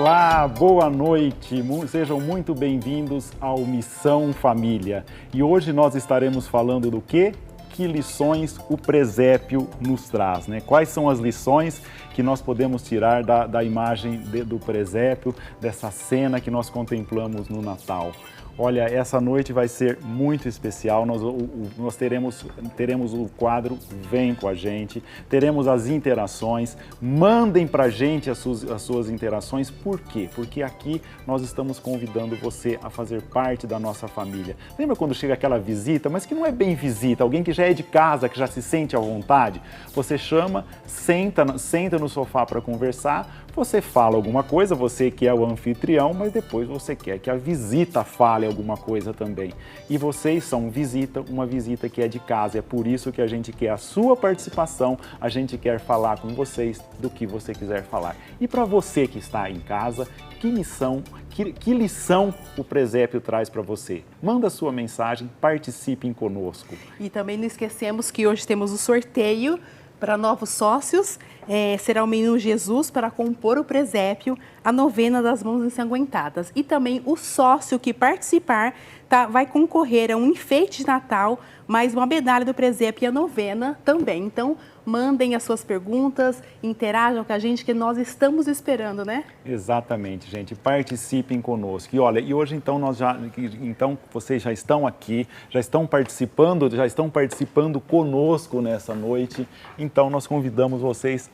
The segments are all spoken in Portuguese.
Olá, boa noite, sejam muito bem-vindos ao Missão Família. E hoje nós estaremos falando do quê? Que lições o presépio nos traz, né? Quais são as lições que nós podemos tirar da imagem do presépio, dessa cena que nós contemplamos no Natal? Olha, essa noite vai ser muito especial, nós teremos o quadro Vem com a Gente, teremos as interações, mandem pra gente as suas interações, por quê? Porque aqui nós estamos convidando você a fazer parte da nossa família. Lembra quando chega aquela visita, mas que não é bem visita, alguém que já é de casa, que já se sente à vontade? Você chama, senta no sofá para conversar, você fala alguma coisa, você que é o anfitrião, mas depois você quer que a visita fale alguma coisa também. E vocês são uma visita que é de casa, é por isso que a gente quer a sua participação, a gente quer falar com vocês do que você quiser falar. E para você que está em casa, que lição o presépio traz para você? Manda sua mensagem, participem conosco. E também não esquecemos que hoje temos o sorteio para novos sócios, será o Menino Jesus para compor o presépio, a novena das mãos ensanguentadas. E também o sócio que participar vai concorrer a um enfeite de Natal, mais uma medalha do presépio e a novena também. Então, mandem as suas perguntas, interajam com a gente, que nós estamos esperando, né? Exatamente, gente. Participem conosco. E olha, e hoje então vocês já estão aqui, já estão participando conosco nessa noite. Então nós convidamos vocês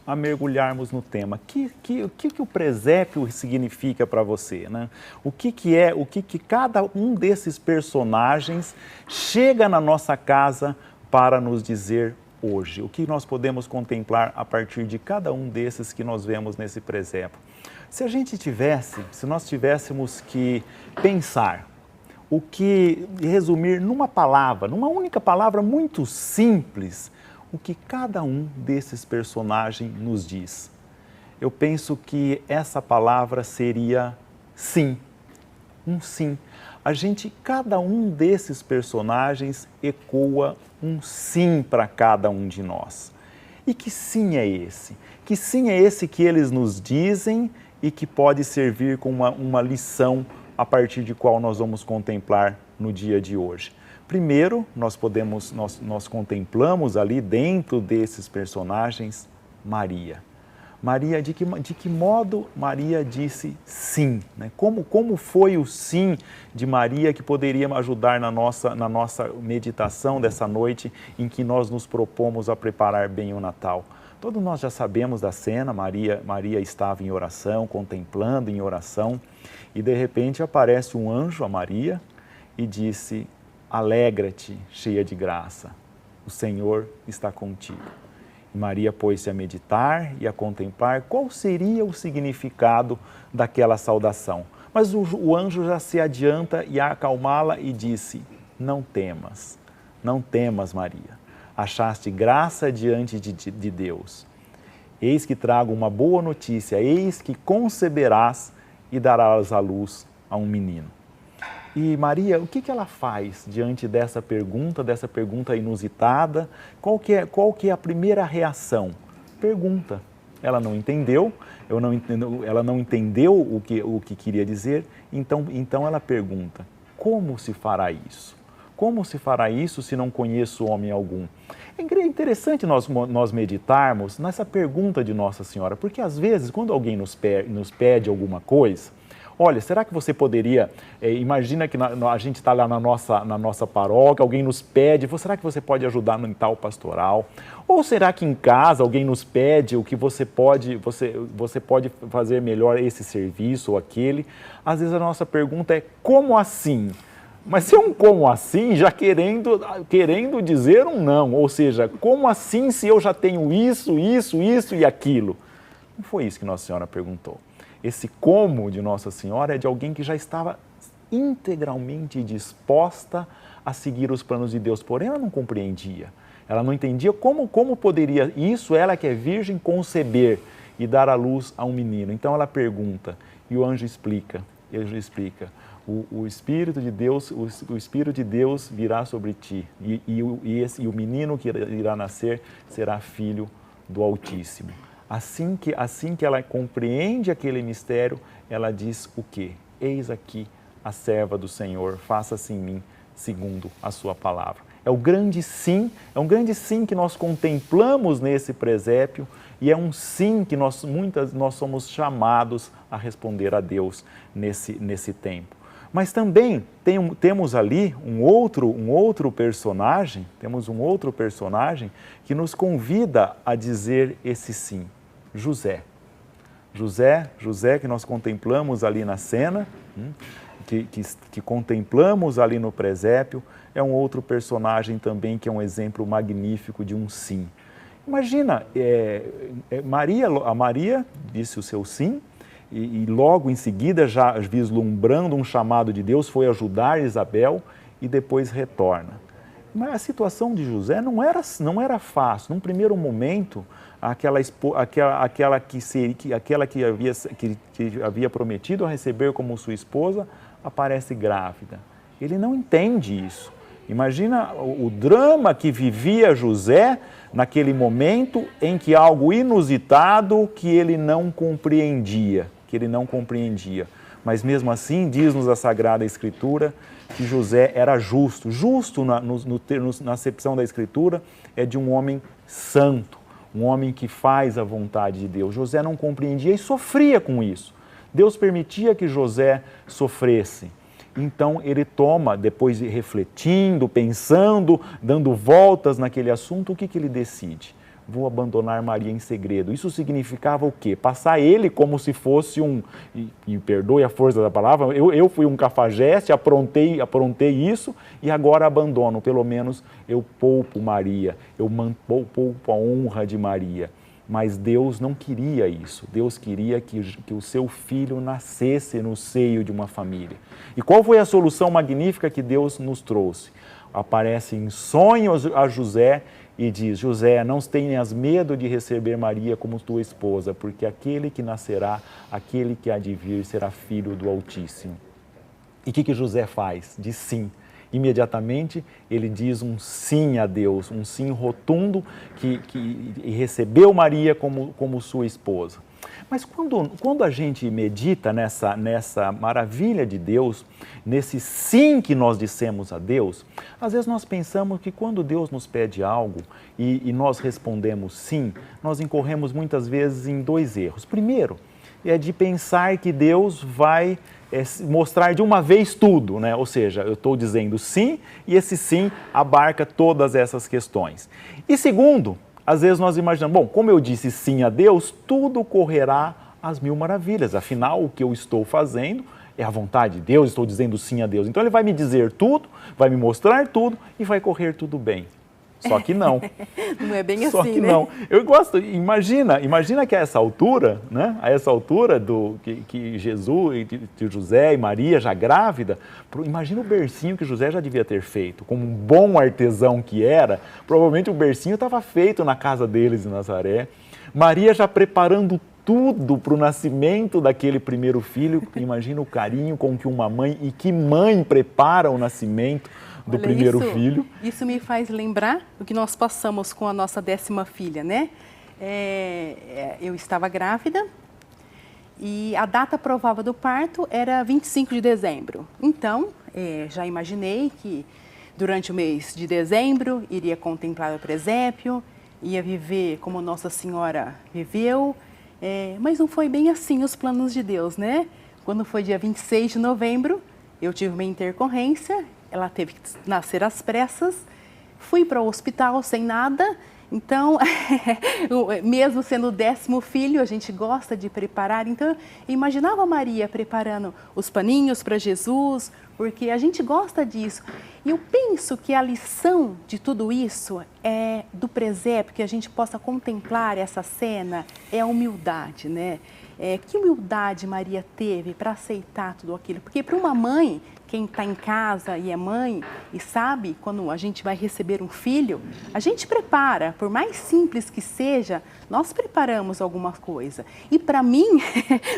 a mergulharmos no tema. O que o presépio significa para você, né? O que cada um desses personagens chega na nossa casa para nos dizer hoje? O que nós podemos contemplar a partir de cada um desses que nós vemos nesse presépio? Se nós tivéssemos que pensar, resumir numa única palavra muito simples, o que cada um desses personagens nos diz, eu penso que essa palavra seria sim, um sim. Cada um desses personagens ecoa um sim para cada um de nós. E que sim é esse? Que sim é esse que eles nos dizem e que pode servir como uma lição a partir de qual nós vamos contemplar no dia de hoje? Primeiro, nós contemplamos ali dentro desses personagens Maria. Maria, de que modo Maria disse sim? Né? Como foi o sim de Maria que poderia ajudar na nossa meditação dessa noite em que nós nos propomos a preparar bem o Natal? Todos nós já sabemos da cena, Maria estava em oração, contemplando em oração, e de repente aparece um anjo a Maria e disse: alegra-te, cheia de graça, o Senhor está contigo. Maria pôs-se a meditar e a contemplar qual seria o significado daquela saudação. Mas o anjo já se adianta e a acalmá-la e disse: não temas, Maria. Achaste graça diante de Deus. Eis que trago uma boa notícia, eis que conceberás e darás à luz a um menino. E Maria, o que ela faz diante dessa pergunta inusitada? Qual que é a primeira reação? Pergunta. Ela não entendeu, ela não entendeu o que queria dizer, então ela pergunta: como se fará isso? Como se fará isso se não conheço homem algum? É interessante nós meditarmos nessa pergunta de Nossa Senhora, porque às vezes quando alguém nos pede alguma coisa, olha, será que você poderia, imagina que a gente está lá na nossa paróquia, alguém nos pede, será que você pode ajudar no tal pastoral? Ou será que em casa alguém nos pede o que você pode fazer melhor esse serviço ou aquele? Às vezes a nossa pergunta é: como assim? Mas se é um como assim, já querendo dizer um não, ou seja, como assim se eu já tenho isso e aquilo? Não foi isso que Nossa Senhora perguntou. Esse como de Nossa Senhora é de alguém que já estava integralmente disposta a seguir os planos de Deus, porém ela não compreendia. Ela não entendia como poderia isso, ela que é virgem, conceber e dar à luz a um menino. Então ela pergunta e o anjo explica. O Espírito de Deus virá sobre ti e o menino que irá nascer será filho do Altíssimo. Assim que ela compreende aquele mistério, ela diz o quê? Eis aqui a serva do Senhor, faça-se em mim segundo a sua palavra. É um grande sim que nós contemplamos nesse presépio e é um sim que nós somos chamados a responder a Deus nesse tempo. Mas também temos ali um outro personagem que nos convida a dizer esse sim, José. José que nós contemplamos ali na cena, que contemplamos ali no presépio, é um outro personagem também que é um exemplo magnífico de um sim. Imagina, a Maria disse o seu sim e logo em seguida, já vislumbrando um chamado de Deus, foi ajudar Isabel e depois retorna. Mas a situação de José não era fácil. Num primeiro momento, aquela que havia prometido a receber como sua esposa aparece grávida. Ele não entende isso. Imagina o drama que vivia José naquele momento em que algo inusitado que ele não compreendia. Mas mesmo assim, diz-nos a Sagrada Escritura que José era justo. Justo, na acepção da Escritura, é de um homem santo, um homem que faz a vontade de Deus. José não compreendia e sofria com isso. Deus permitia que José sofresse. Então ele toma, depois de refletindo, pensando, dando voltas naquele assunto, o que ele decide? Vou abandonar Maria em segredo. Isso significava o quê? Passar ele como se fosse e perdoe a força da palavra, eu fui um cafajeste, aprontei isso e agora abandono. Pelo menos eu poupo Maria, eu poupo a honra de Maria. Mas Deus não queria isso. Deus queria que o seu filho nascesse no seio de uma família. E qual foi a solução magnífica que Deus nos trouxe? Aparece em sonhos a José e diz: José, não tenhas medo de receber Maria como tua esposa, porque aquele que nascerá, aquele que há de vir, será filho do Altíssimo. E o que José faz? Diz sim. Imediatamente ele diz um sim a Deus, um sim rotundo e recebeu Maria como sua esposa. Mas quando a gente medita nessa maravilha de Deus, nesse sim que nós dissemos a Deus, às vezes nós pensamos que quando Deus nos pede algo e nós respondemos sim, nós incorremos muitas vezes em dois erros. Primeiro, é de pensar que Deus vai mostrar de uma vez tudo, né? Ou seja, eu estou dizendo sim e esse sim abarca todas essas questões. E segundo, às vezes nós imaginamos, bom, como eu disse sim a Deus, tudo correrá às mil maravilhas, afinal o que eu estou fazendo é a vontade de Deus, estou dizendo sim a Deus. Então ele vai me dizer tudo, vai me mostrar tudo e vai correr tudo bem. Só que não. Não é bem Só assim, que né? não. Eu gosto, imagina que a essa altura, né? A essa altura que Jesus, de José e Maria já grávida, imagina o bercinho que José já devia ter feito. Como um bom artesão que era, provavelmente o bercinho estava feito na casa deles em Nazaré. Maria já preparando tudo para o nascimento daquele primeiro filho. Imagina o carinho com que uma mãe, e que mãe prepara o nascimento do primeiro filho. Isso me faz lembrar do que nós passamos com a nossa 10ª filha, né? Eu estava grávida e a data provável do parto era 25 de dezembro. Então, já imaginei que durante o mês de dezembro iria contemplar o presépio, ia viver como Nossa Senhora viveu, mas não foi bem assim os planos de Deus, né? Quando foi dia 26 de novembro, eu tive uma intercorrência. Ela teve que nascer às pressas, fui para o hospital sem nada, então, mesmo sendo o 10º filho, a gente gosta de preparar, então eu imaginava a Maria preparando os paninhos para Jesus, porque a gente gosta disso. E eu penso que a lição de tudo isso é do presépio, que a gente possa contemplar essa cena, é a humildade, né? Que humildade Maria teve para aceitar tudo aquilo, porque para uma mãe quem está em casa e é mãe e sabe quando a gente vai receber um filho, a gente prepara, por mais simples que seja, nós preparamos alguma coisa. E para mim,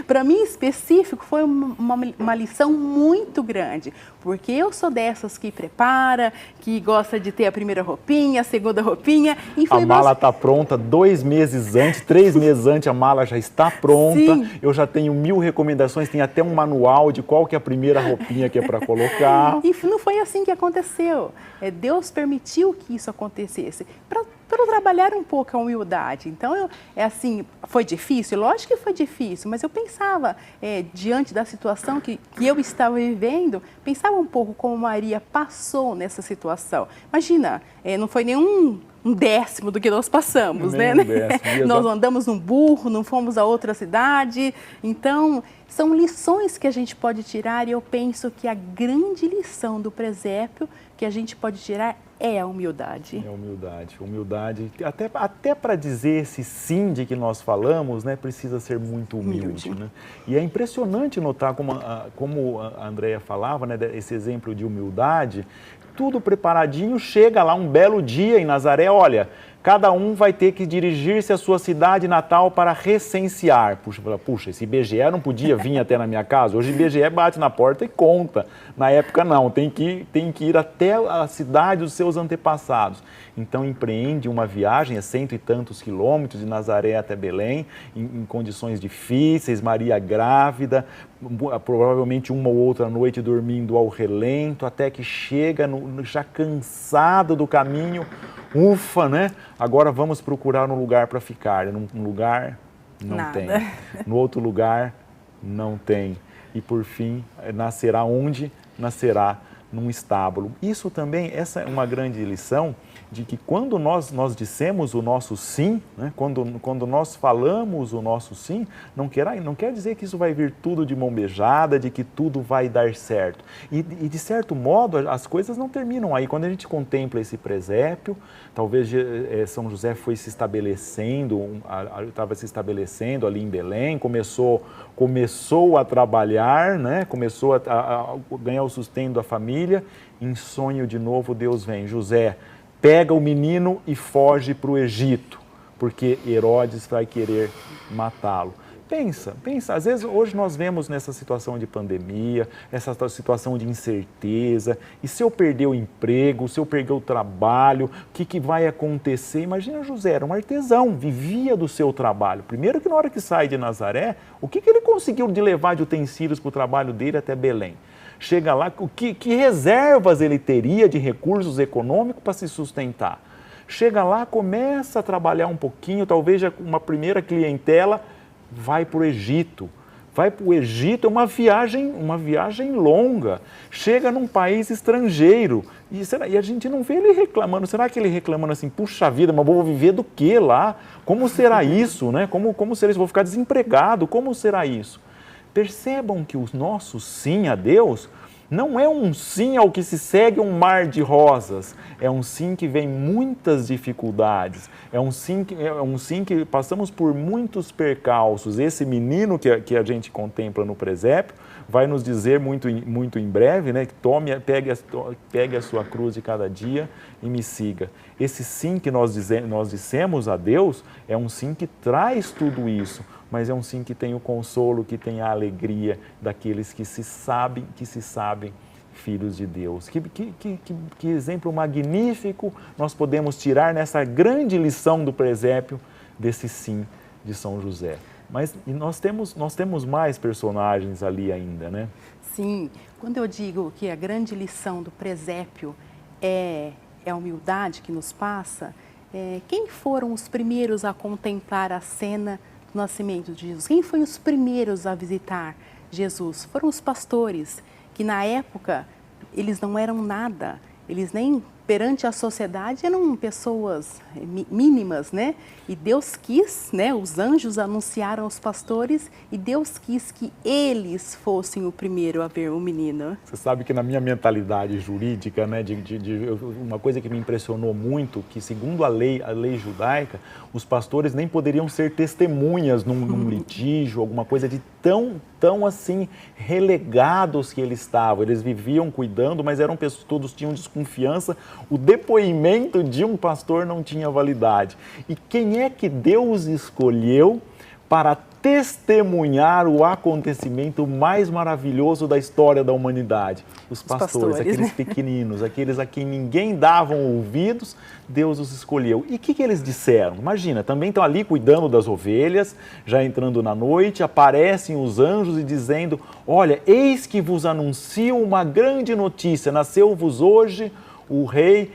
para mim em específico, foi uma lição muito grande, porque eu sou dessas que prepara, que gosta de ter a primeira roupinha, a segunda roupinha. E foi a mala está pronta 2 meses antes, 3 meses antes, a mala já está pronta. Sim. Eu já tenho 1000 recomendações, tem até um manual de qual que é a primeira roupinha que é para colocar. E não foi assim que aconteceu. Deus permitiu que isso acontecesse para eu trabalhar um pouco a humildade. Então, foi difícil? Lógico que foi difícil, mas eu pensava, diante da situação que eu estava vivendo, pensava um pouco como Maria passou nessa situação. Imagina, não foi nenhum um décimo do que nós passamos, né? Nós andamos num burro, não fomos a outra cidade. Então, são lições que a gente pode tirar e eu penso que a grande lição do presépio que a gente pode tirar é a humildade. É a humildade. Humildade, até para dizer esse sim de que nós falamos, né, precisa ser muito humilde. Né? E é impressionante notar como a Andréia falava, né, esse exemplo de humildade, tudo preparadinho, chega lá um belo dia em Nazaré, olha, cada um vai ter que dirigir-se à sua cidade natal para recensear. Puxa, esse IBGE não podia vir até na minha casa, hoje o IBGE bate na porta e conta. Na época não, tem que ir até a cidade dos seus antepassados. Então empreende uma viagem, 100 e tantos quilômetros de Nazaré até Belém, em condições difíceis, Maria grávida, provavelmente uma ou outra noite dormindo ao relento, até que chega já cansado do caminho, ufa, né? Agora vamos procurar um lugar para ficar. Num lugar, não Nada. Tem. No outro lugar, não tem. E por fim, nascerá onde? Nascerá num estábulo. Isso também, essa é uma grande lição de que quando nós dissemos o nosso sim, né? quando nós falamos o nosso sim, não quer dizer que isso vai vir tudo de mão beijada, de que tudo vai dar certo. E de certo modo, as coisas não terminam aí. Quando a gente contempla esse presépio, talvez São José foi se estabelecendo, estava se estabelecendo ali em Belém, começou a trabalhar, né? Começou a ganhar o sustento da família. Em sonho de novo Deus vem, José, pega o menino e foge para o Egito, porque Herodes vai querer matá-lo. Pensa, às vezes hoje nós vemos nessa situação de pandemia, essa situação de incerteza, e se eu perder o emprego, se eu perder o trabalho, o que vai acontecer? Imagina José, era um artesão, vivia do seu trabalho. Primeiro que na hora que sai de Nazaré, o que ele conseguiu de levar de utensílios para o trabalho dele até Belém? Chega lá, que reservas ele teria de recursos econômicos para se sustentar? Chega lá, começa a trabalhar um pouquinho, talvez já com uma primeira clientela, vai para o Egito. Vai para o Egito, é uma viagem longa. Chega num país estrangeiro e a gente não vê ele reclamando. Será que ele reclamando assim, puxa vida, mas vou viver do que lá? Como será isso? Né? Como será isso? Vou ficar desempregado? Como será isso? Percebam que o nosso sim a Deus não é um sim ao que se segue um mar de rosas, é um sim que vem muitas dificuldades, é um sim que passamos por muitos percalços. Esse menino que a gente contempla no presépio vai nos dizer muito em breve, né, que pegue a sua cruz de cada dia e me siga. Esse sim que nós dissemos a Deus é um sim que traz tudo isso, mas é um sim que tem o consolo, que tem a alegria daqueles que se sabem filhos de Deus. Que exemplo magnífico nós podemos tirar nessa grande lição do presépio desse sim de São José. Mas nós temos mais personagens ali ainda, né? Sim, quando eu digo que a grande lição do presépio é a humildade que nos passa, quem foram os primeiros a contemplar a cena do nascimento de Jesus? Quem foi os primeiros a visitar Jesus? Foram os pastores, que na época eles não eram nada, eles nem perante a sociedade eram pessoas mínimas, né? E Deus quis, né? Os anjos anunciaram aos pastores e Deus quis que eles fossem o primeiro a ver o menino. Você sabe que na minha mentalidade jurídica, né, uma coisa que me impressionou muito, que segundo a lei judaica, os pastores nem poderiam ser testemunhas num litígio, alguma coisa de tão tão assim relegados que eles estavam. Eles viviam cuidando, mas eram pessoas, todos tinham desconfiança. O depoimento de um pastor não tinha validade. E quem é que Deus escolheu para testemunhar o acontecimento mais maravilhoso da história da humanidade? Os pastores, aqueles pequeninos, aqueles a quem ninguém dava ouvidos, Deus os escolheu. E o que eles disseram? Imagina, também estão ali cuidando das ovelhas, já entrando na noite, aparecem os anjos e dizendo: olha, eis que vos anuncio uma grande notícia, nasceu-vos hoje o rei,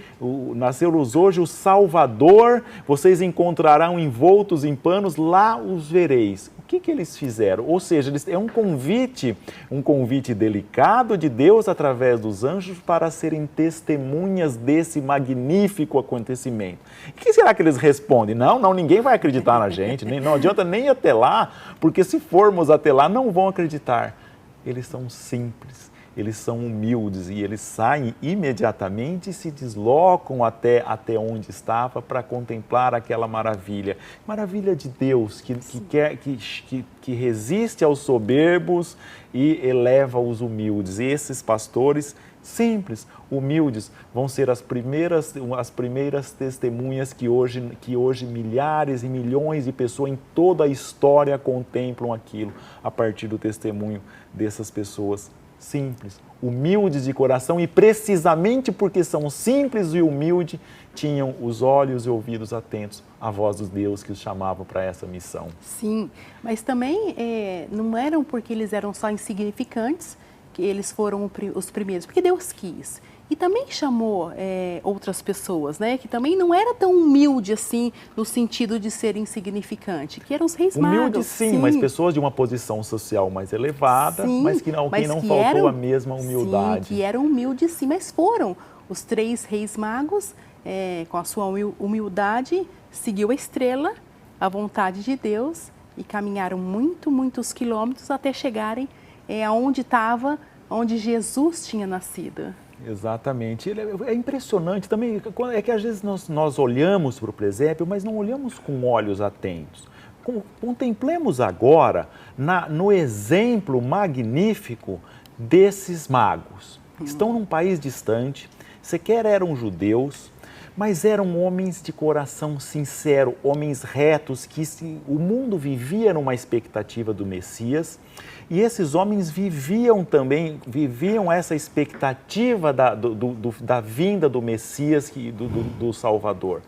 nasceu-vos hoje o Salvador, vocês encontrarão envoltos em panos, lá os vereis. O que eles fizeram? Ou seja, é um convite delicado de Deus através dos anjos para serem testemunhas desse magnífico acontecimento. O que será que eles respondem? Não, ninguém vai acreditar na gente, não adianta nem ir até lá, porque se formos até lá não vão acreditar. Eles são simples. Eles são humildes e eles saem imediatamente e se deslocam até onde estava para contemplar aquela maravilha. Maravilha de Deus que resiste aos soberbos e eleva os humildes. E esses pastores simples, humildes, vão ser as primeiras testemunhas que hoje milhares e milhões de pessoas em toda a história contemplam aquilo a partir do testemunho dessas pessoas simples, humildes de coração, e precisamente porque são simples e humildes, tinham os olhos e ouvidos atentos à voz dos Deus que os chamavam para essa missão. Sim, mas também não eram porque eles eram só insignificantes que eles foram os primeiros, porque Deus quis. E também chamou outras pessoas, né? Que também não era tão humilde assim, no sentido de ser insignificante, que eram os reis magos. Humilde sim, mas pessoas de uma posição social mais elevada, sim, mas que não faltou a mesma humildade. Sim, que eram humildes sim, mas foram os 3 reis magos, com a sua humildade, seguiu a estrela, a vontade de Deus, e caminharam muitos quilômetros até chegarem onde Jesus tinha nascido. Exatamente. É impressionante também, é que às vezes nós olhamos para o presépio, mas não olhamos com olhos atentos. Contemplemos agora no exemplo magnífico desses magos. Estão num país distante, sequer eram judeus, mas eram homens de coração sincero, homens retos, que o mundo vivia numa expectativa do Messias, e esses homens viviam essa expectativa da vinda do Messias, do Salvador.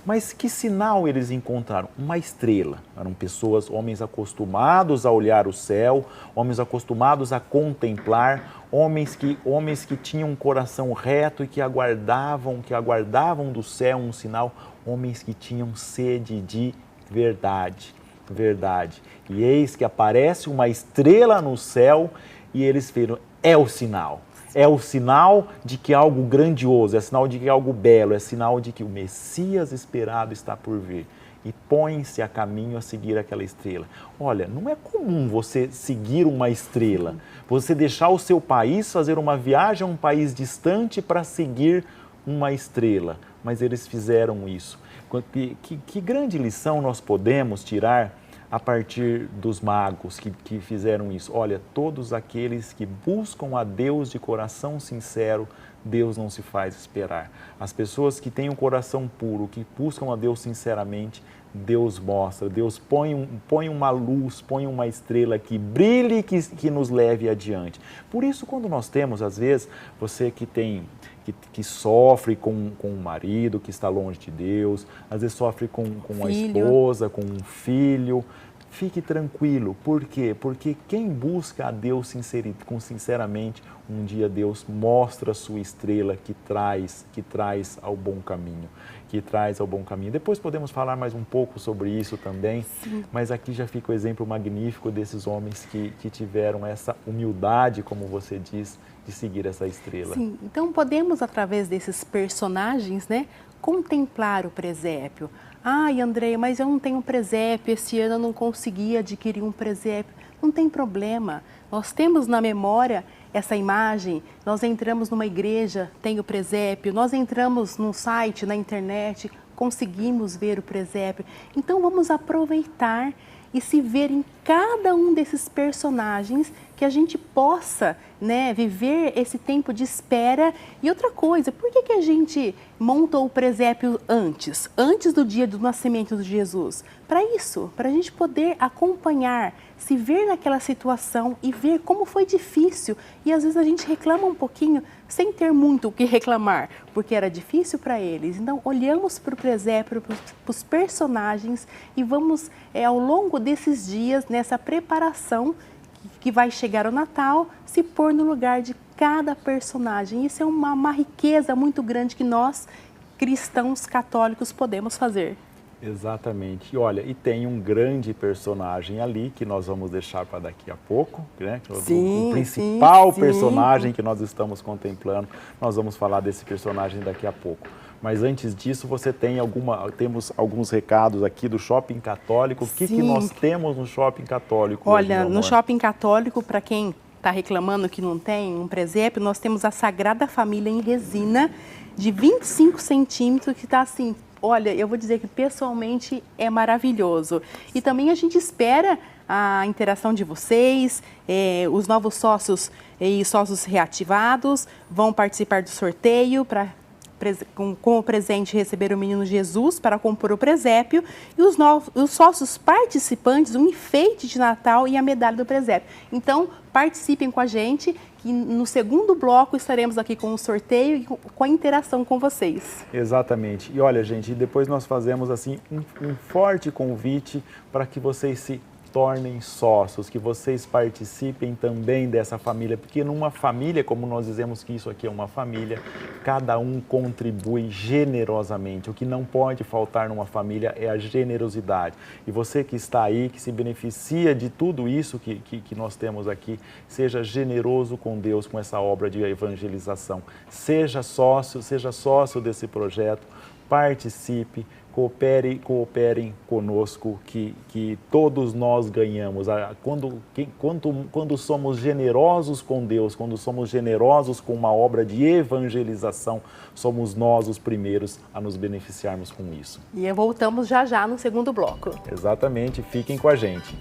Mas que sinal eles encontraram? Uma estrela. Eram homens acostumados a olhar o céu, homens acostumados a contemplar, homens que tinham um coração reto e que aguardavam do céu um sinal, homens que tinham sede de verdade. E eis que aparece uma estrela no céu e eles viram, é o sinal. É o sinal de que algo grandioso, é sinal de que algo belo, é sinal de que o Messias esperado está por vir. E põe-se a caminho a seguir aquela estrela. Olha, não é comum você seguir uma estrela, você deixar o seu país, fazer uma viagem a um país distante para seguir uma estrela. Mas eles fizeram isso. Que grande lição nós podemos tirar a partir dos magos que fizeram isso? Olha, todos aqueles que buscam a Deus de coração sincero, Deus não se faz esperar. As pessoas que têm um coração puro, que buscam a Deus sinceramente, Deus mostra, Deus põe uma luz, põe uma estrela que brilhe, que nos leve adiante. Por isso, quando nós temos, às vezes, você que sofre com um marido que está longe de Deus, às vezes sofre com uma esposa, com um filho, fique tranquilo. Por quê? Porque quem busca a Deus sinceramente, um dia Deus mostra a sua estrela que traz ao bom caminho. Depois podemos falar mais um pouco sobre isso também, sim, mas aqui já fica o exemplo magnífico desses homens que tiveram essa humildade, como você diz, de seguir essa estrela. Sim, então podemos, através desses personagens, né, contemplar o presépio. Ai, Andréia, mas eu não tenho presépio, esse ano eu não consegui adquirir um presépio. Não tem problema, nós temos na memória essa imagem, nós entramos numa igreja, tem o presépio, nós entramos num site, na internet, conseguimos ver o presépio. Então vamos aproveitar e se ver em cada um desses personagens, que a gente possa, né, viver esse tempo de espera. E outra coisa, por que a gente monta o presépio antes do dia do nascimento de Jesus? Para isso, para a gente poder acompanhar, se ver naquela situação e ver como foi difícil. E às vezes a gente reclama um pouquinho sem ter muito o que reclamar, porque era difícil para eles. Então, olhamos para o presépio, para os personagens e vamos, ao longo desses dias, nessa preparação que vai chegar o Natal, se pôr no lugar de cada personagem. Isso é uma riqueza muito grande que nós, cristãos católicos, podemos fazer. Exatamente. E olha, e tem um grande personagem ali que nós vamos deixar para daqui a pouco, né? Sim, o principal sim. personagem que nós estamos contemplando. Nós vamos falar desse personagem daqui a pouco. Mas antes disso, você temos alguns recados aqui do Shopping Católico. O que nós temos no Shopping Católico? Olha, hoje, no Shopping Católico, para quem está reclamando que não tem um presépio, nós temos a Sagrada Família em resina de 25 centímetros, que está assim, olha, eu vou dizer que pessoalmente é maravilhoso. E também a gente espera a interação de vocês, os novos sócios e sócios reativados vão participar do sorteio para com o presente receber o menino Jesus para compor o presépio e os sócios participantes, um enfeite de Natal e a medalha do presépio. Então, participem com a gente, que no segundo bloco estaremos aqui com o sorteio e com a interação com vocês. Exatamente. E olha, gente, depois nós fazemos assim um forte convite para que vocês se tornem sócios, que vocês participem também dessa família, porque numa família, como nós dizemos que isso aqui é uma família, cada um contribui generosamente. O que não pode faltar numa família é a generosidade. E você que está aí, que se beneficia de tudo isso que nós temos aqui, seja generoso com Deus, com essa obra de evangelização. Seja sócio desse projeto, participe, cooperem conosco, que todos nós ganhamos. Quando somos generosos com Deus, quando somos generosos com uma obra de evangelização, somos nós os primeiros a nos beneficiarmos com isso. E voltamos já no segundo bloco. Exatamente, fiquem com a gente.